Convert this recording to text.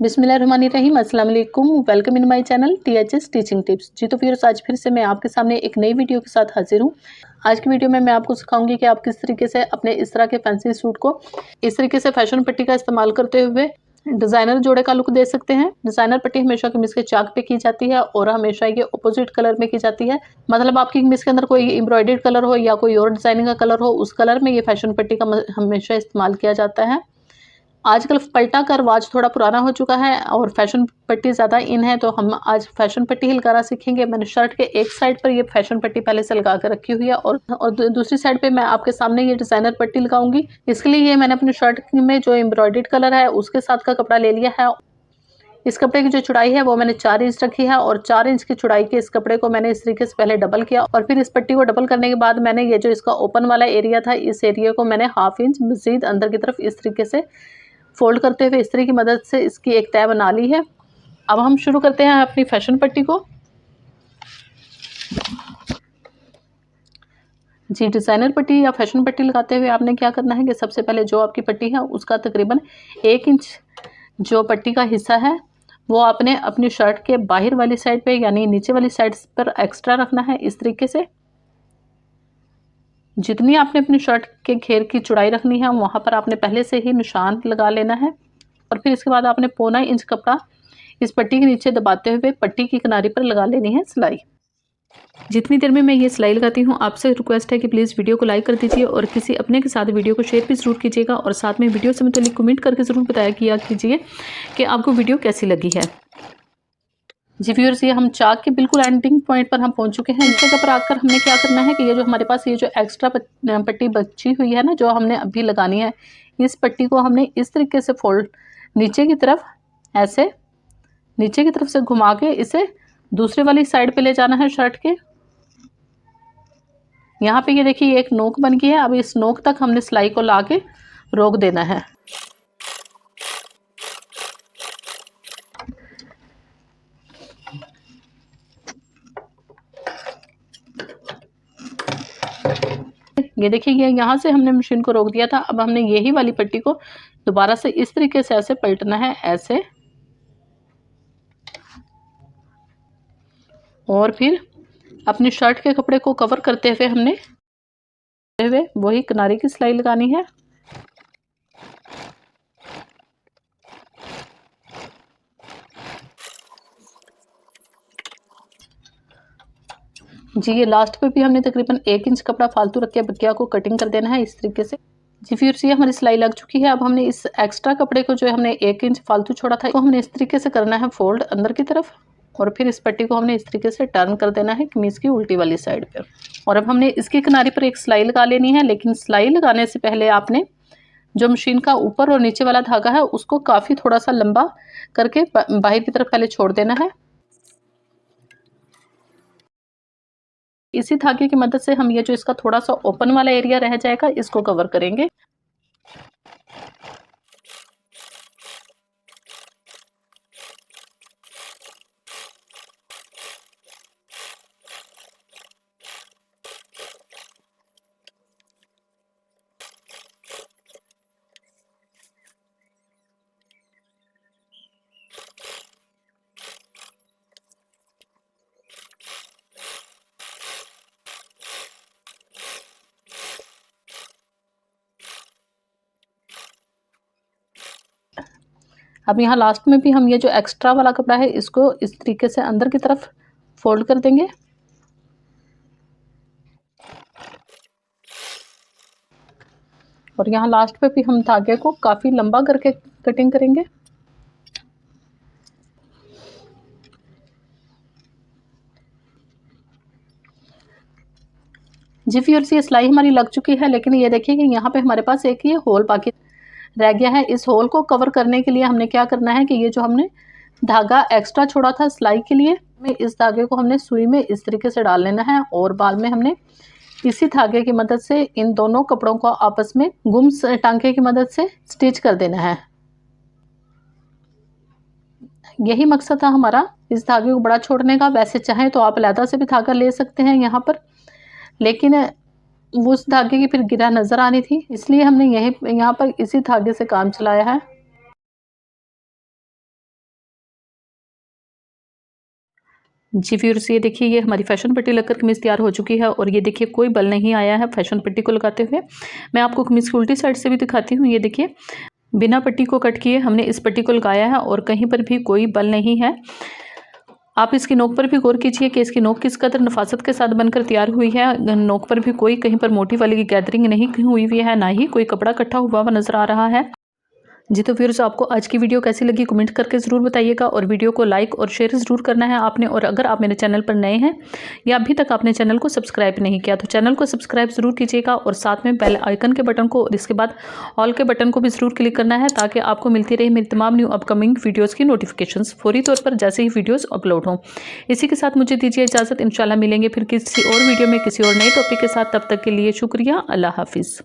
बिस्मिल्लाहिर्रहमानिर्रहीम, अस्सलाम वालेकुम। Welcome in my channel THS teaching tips. जी तो व्यूअर्स, आज फिर से मैं आपके सामने एक नई वीडियो के साथ हाजिर हूँ। आज की वीडियो में मैं आपको सिखाऊंगी कि आप किस तरीके से अपने इस तरह के फैंसी सूट को इस तरीके से फैशन पट्टी का इस्तेमाल करते हुए डिज़ाइनर जोड़े का लुक दे सकते हैं। डिज़ाइनर पट्टी हमेशा कमीज़ के चाक पे की जाती है और हमेशा ये ऑपोजिट कलर में की जाती है। मतलब आपकी कमीज़ के अंदर कोई एम्ब्रॉयडर्ड कलर हो या कोई और डिज़ाइनिंग का कलर हो, उस कलर में ये फैशन पट्टी का हमेशा इस्तेमाल किया जाता है। आजकल पलटा का रिवाज थोड़ा पुराना हो चुका है और फैशन पट्टी ज़्यादा इन है, तो हम आज फैशन पट्टी ही लगाना सीखेंगे। मैंने शर्ट के एक साइड पर ये फैशन पट्टी पहले से लगा कर रखी हुई है और दूसरी साइड पे मैं आपके सामने ये डिज़ाइनर पट्टी लगाऊंगी। इसके लिए ये मैंने अपनी शर्ट में जो एम्ब्रॉयडर्ड कलर है उसके साथ का कपड़ा ले लिया है। इस कपड़े की जो चौड़ाई है वो मैंने 4 इंच रखी है और 4 इंच की चौड़ाई के इस कपड़े को मैंने इस तरीके से पहले डबल किया और फिर इस पट्टी को डबल करने के बाद मैंने ये जो इसका ओपन वाला एरिया था, इस एरिया को मैंने हाफ इंच मजीद अंदर की तरफ इस तरीके से फोल्ड करते हुए इस्त्री की मदद से इसकी एक तह बना ली है। अब हम शुरू करते हैं अपनी फैशन पट्टी को। जी, डिज़ाइनर पट्टी या फैशन पट्टी लगाते हुए आपने क्या करना है कि सबसे पहले जो आपकी पट्टी है उसका तकरीबन 1 इंच जो पट्टी का हिस्सा है वो आपने अपनी शर्ट के बाहर वाली साइड पे यानी नीचे वाली साइड पर एक्स्ट्रा रखना है। इस तरीके से जितनी आपने अपनी शर्ट के घेर की चौड़ाई रखनी है वहाँ पर आपने पहले से ही निशान लगा लेना है और फिर इसके बाद आपने 1.25 इंच कपड़ा इस पट्टी के नीचे दबाते हुए पट्टी की किनारे पर लगा लेनी है सिलाई। जितनी देर में मैं ये सिलाई लगाती हूँ, आपसे रिक्वेस्ट है कि प्लीज़ वीडियो को लाइक कर दीजिए और किसी अपने के साथ वीडियो को शेयर भी ज़रूर कीजिएगा और साथ में वीडियो से मुताल्लिक कमेंट करके ज़रूर बताया किया कीजिए कि आपको वीडियो कैसी लगी है। जी व्यूअर्स, ये हम चाक के बिल्कुल एंडिंग पॉइंट पर हम पहुंच चुके हैं। इस जगह पर आकर हमने क्या करना है कि ये जो हमारे पास ये जो एक्स्ट्रा पट्टी बची हुई है ना, जो हमने अभी लगानी है, इस पट्टी को हमने इस तरीके से फोल्ड नीचे की तरफ ऐसे नीचे की तरफ से घुमा के इसे दूसरे वाली साइड पे ले जाना है शर्ट के। यहाँ पे ये देखिए एक नोक बन गई है। अब इस नोक तक हमने सिलाई को ला के रोक देना है। ये देखिए ये यहाँ से हमने मशीन को रोक दिया था। अब हमने यही वाली पट्टी को दोबारा से इस तरीके से ऐसे पलटना है, ऐसे, और फिर अपनी शर्ट के कपड़े को कवर करते हुए हमने वही किनारे की सिलाई लगानी है। जी, ये लास्ट पे भी हमने तकरीबन 1 इंच कपड़ा फालतू रख के बकिया को कटिंग कर देना है इस तरीके से। जी फिर ये हमारी सिलाई लग चुकी है। अब हमने इस एक्स्ट्रा कपड़े को जो है हमने 1 इंच फालतू छोड़ा था, तो हमने इस तरीके से करना है फोल्ड अंदर की तरफ और फिर इस पट्टी को हमने इस तरीके से टर्न कर देना है कमीज़ की उल्टी वाली साइड पर। और अब हमने इसके किनारे पर एक सिलाई लगा लेनी है, लेकिन सिलाई लगाने से पहले आपने जो मशीन का ऊपर और नीचे वाला धागा है उसको काफ़ी थोड़ा सा लंबा करके बाहर की तरफ पहले छोड़ देना है। इसी धागे की मदद से हम ये जो इसका थोड़ा सा ओपन वाला एरिया रह जाएगा इसको कवर करेंगे। अब यहाँ लास्ट में भी हम ये जो एक्स्ट्रा वाला कपड़ा है इसको इस तरीके से अंदर की तरफ फोल्ड कर देंगे और यहाँ लास्ट पे भी हम धागे को काफ़ी लंबा करके कटिंग करेंगे। जी व्यूअर्स, ये सिलाई हमारी लग चुकी है, लेकिन ये देखिए कि यहाँ पे हमारे पास एक ये होल बाकी रह गया है। इस होल को कवर करने के लिए हमने क्या करना है कि ये जो हमने धागा एक्स्ट्रा छोड़ा था सिलाई के लिए, इस धागे को हमने सुई में इस तरीके से डाल लेना है और बाद में हमने इसी धागे की मदद से इन दोनों कपड़ों को आपस में गुम टांके की मदद से स्टिच कर देना है। यही मकसद था हमारा इस धागे को बड़ा छोड़ने का। वैसे चाहें तो आप अलहदा से भी धागा ले सकते हैं यहाँ पर, लेकिन वो उस धागे की फिर गिरा नज़र आनी थी, इसलिए हमने यहाँ पर इसी धागे से काम चलाया है। जी व्यूअर्स, ये देखिए ये हमारी फैशन पट्टी लगकर कमीज़ तैयार हो चुकी है और ये देखिए कोई बल नहीं आया है फैशन पट्टी को लगाते हुए। मैं आपको कमीज़ की उल्टी साइड से भी दिखाती हूँ। ये देखिए बिना पट्टी को कट किए हमने इस पट्टी को लगाया है और कहीं पर भी कोई बल नहीं है। आप इसकी नोक पर भी गौर कीजिए कि इसकी नोक किस कदर नफासत के साथ बनकर तैयार हुई है। नोक पर भी कोई कहीं पर मोटी वाली गैदरिंग नहीं हुई हुई है, ना ही कोई कपड़ा इकट्ठा हुआ नजर आ रहा है। जी तो व्यूअर्स, आपको आज की वीडियो कैसी लगी कमेंट करके ज़रूर बताइएगा और वीडियो को लाइक और शेयर ज़रूर करना है आपने। और अगर आप मेरे चैनल पर नए हैं या अभी तक आपने चैनल को सब्सक्राइब नहीं किया तो चैनल को सब्सक्राइब ज़रूर कीजिएगा और साथ में बेल आइकन के बटन को और इसके बाद ऑल के बटन को भी ज़रूर क्लिक करना है ताकि आपको मिलती रहे मेरी तमाम न्यू अपकमिंग वीडियोज़ की नोटिफिकेशंस फौरी तौर पर जैसे ही वीडियोज़ अपलोड हों। इसी के साथ मुझे दीजिए इजाज़त। इंशाल्लाह मिलेंगे फिर किसी और वीडियो में किसी और नए टॉपिक के साथ। तब तक के लिए शुक्रिया। अल्लाह हाफिज़।